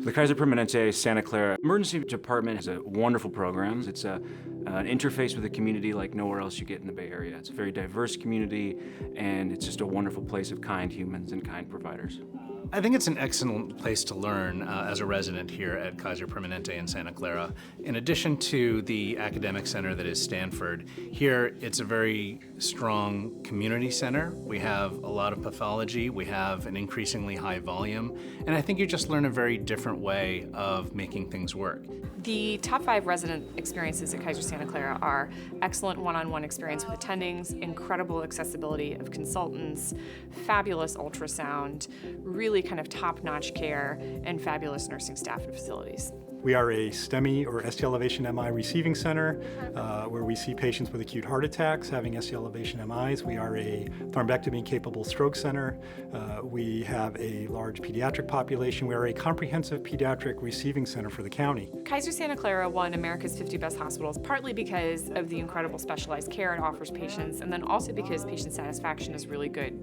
The Kaiser Permanente Santa Clara Emergency Department is a wonderful program. It's an interface with the community like nowhere else you get in the Bay Area. It's a very diverse community, and it's just a wonderful place of kind humans and kind providers. I think it's an excellent place to learn as a resident here at Kaiser Permanente in Santa Clara. In addition to the academic center that is Stanford, here it's a very strong community center. We have a lot of pathology, we have an increasingly high volume, and I think you just learn a very different way of making things work. The top 5 resident experiences at Kaiser Santa Clara are excellent one-on-one experience with attendings, incredible accessibility of consultants, fabulous ultrasound, really kind of top-notch care, and fabulous nursing staff and facilities. We are a STEMI or ST elevation MI receiving center where we see patients with acute heart attacks having ST elevation MIs. We are a thrombectomy capable stroke center. We have a large pediatric population. We are a comprehensive pediatric receiving center for the county. Kaiser Santa Clara won America's 50 Best Hospitals partly because of the incredible specialized care it offers patients, and then also because patient satisfaction is really good.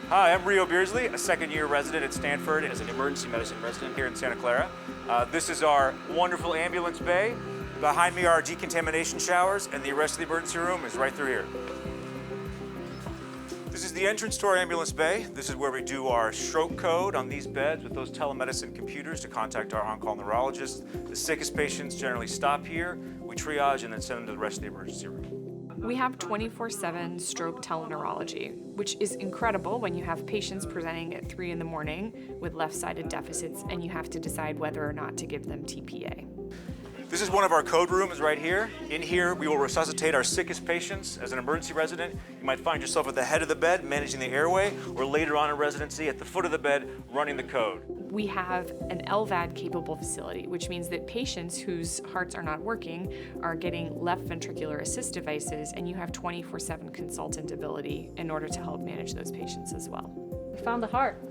Hi, I'm Rio Beersley, a second-year resident at Stanford as an emergency medicine resident here in Santa Clara. This is our wonderful ambulance bay. Behind me are our decontamination showers, and the rest of the emergency room is right through here. This is the entrance to our ambulance bay. This is where we do our stroke code on these beds with those telemedicine computers to contact our on-call neurologist. The sickest patients generally stop here. We triage and then send them to the rest of the emergency room. We have 24/7 stroke teleneurology, which is incredible when you have patients presenting at 3 in the morning with left-sided deficits and you have to decide whether or not to give them TPA. This is one of our code rooms right here. In here, we will resuscitate our sickest patients. As an emergency resident, you might find yourself at the head of the bed managing the airway, or later on in residency at the foot of the bed running the code. We have an LVAD-capable facility, which means that patients whose hearts are not working are getting left ventricular assist devices, and you have 24/7 consultant ability in order to help manage those patients as well. We found the heart.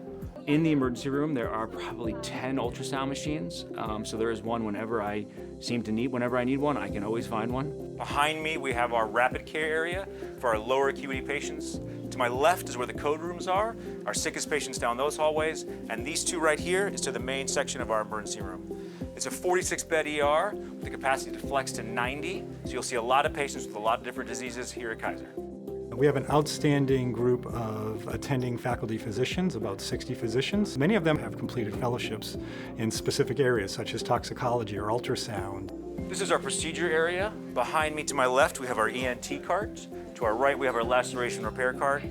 In the emergency room, there are probably 10 ultrasound machines, so there is one whenever I need one, I can always find one. Behind me, we have our rapid care area for our lower acuity patients. To my left is where the code rooms are, our sickest patients down those hallways, and these two right here is to the main section of our emergency room. It's a 46-bed ER with the capacity to flex to 90, so you'll see a lot of patients with a lot of different diseases here at Kaiser. We have an outstanding group of attending faculty physicians, about 60 physicians. Many of them have completed fellowships in specific areas such as toxicology or ultrasound. This is our procedure area. Behind me to my left, we have our ENT cart. To our right, we have our laceration repair cart.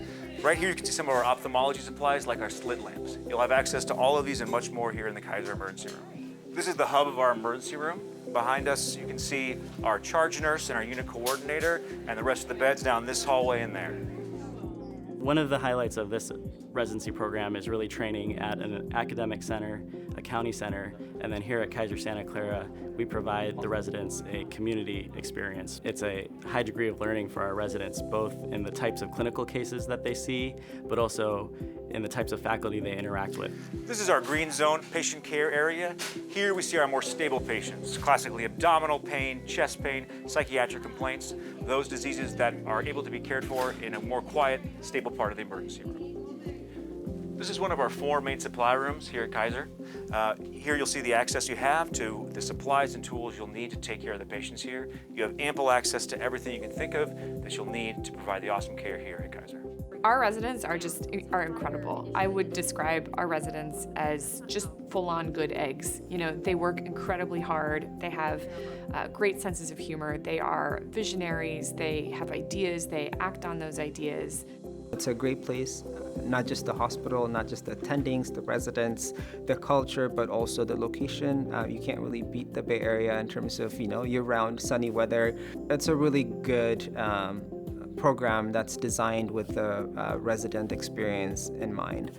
Right here, you can see some of our ophthalmology supplies like our slit lamps. You'll have access to all of these and much more here in the Kaiser Emergency Room. This is the hub of our emergency room. Behind us, you can see our charge nurse and our unit coordinator and the rest of the beds down this hallway and there. One of the highlights of this residency program is really training at an academic center, a county center, and then here at Kaiser Santa Clara, we provide the residents a community experience. It's a high degree of learning for our residents, both in the types of clinical cases that they see, but also in the types of faculty they interact with. This is our green zone patient care area. Here we see our more stable patients, classically abdominal pain, chest pain, psychiatric complaints, those diseases that are able to be cared for in a more quiet, stable part of the emergency room. This is one of our 4 main supply rooms here at Kaiser. Here you'll see the access you have to the supplies and tools you'll need to take care of the patients here. You have ample access to everything you can think of that you'll need to provide the awesome care here at Kaiser. Our residents are incredible. I would describe our residents as just full-on good eggs. You know, they work incredibly hard. They have great senses of humor. They are visionaries. They have ideas. They act on those ideas. It's a great place, not just the hospital, not just the attendings, the residents, the culture, but also the location. You can't really beat the Bay Area in terms of, year-round sunny weather. It's a really good program that's designed with the resident experience in mind.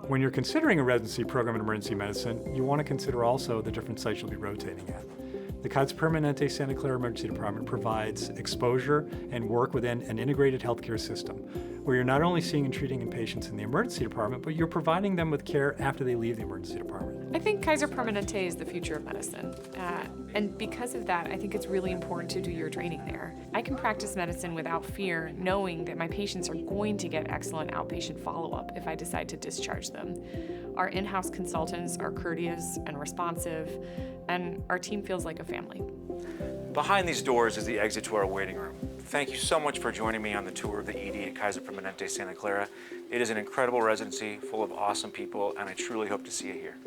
When you're considering a residency program in emergency medicine, you want to consider also the different sites you'll be rotating at. The Kaiser Permanente Santa Clara Emergency Department provides exposure and work within an integrated healthcare system, where you're not only seeing and treating patients in the emergency department, but you're providing them with care after they leave the emergency department. I think Kaiser Permanente is the future of medicine. And because of that, I think it's really important to do your training there. I can practice medicine without fear, knowing that my patients are going to get excellent outpatient follow-up if I decide to discharge them. Our in-house consultants are courteous and responsive, and our team feels like a family. Behind these doors is the exit to our waiting room. Thank you so much for joining me on the tour of the ED at Kaiser Permanente Santa Clara. It is an incredible residency full of awesome people, and I truly hope to see you here.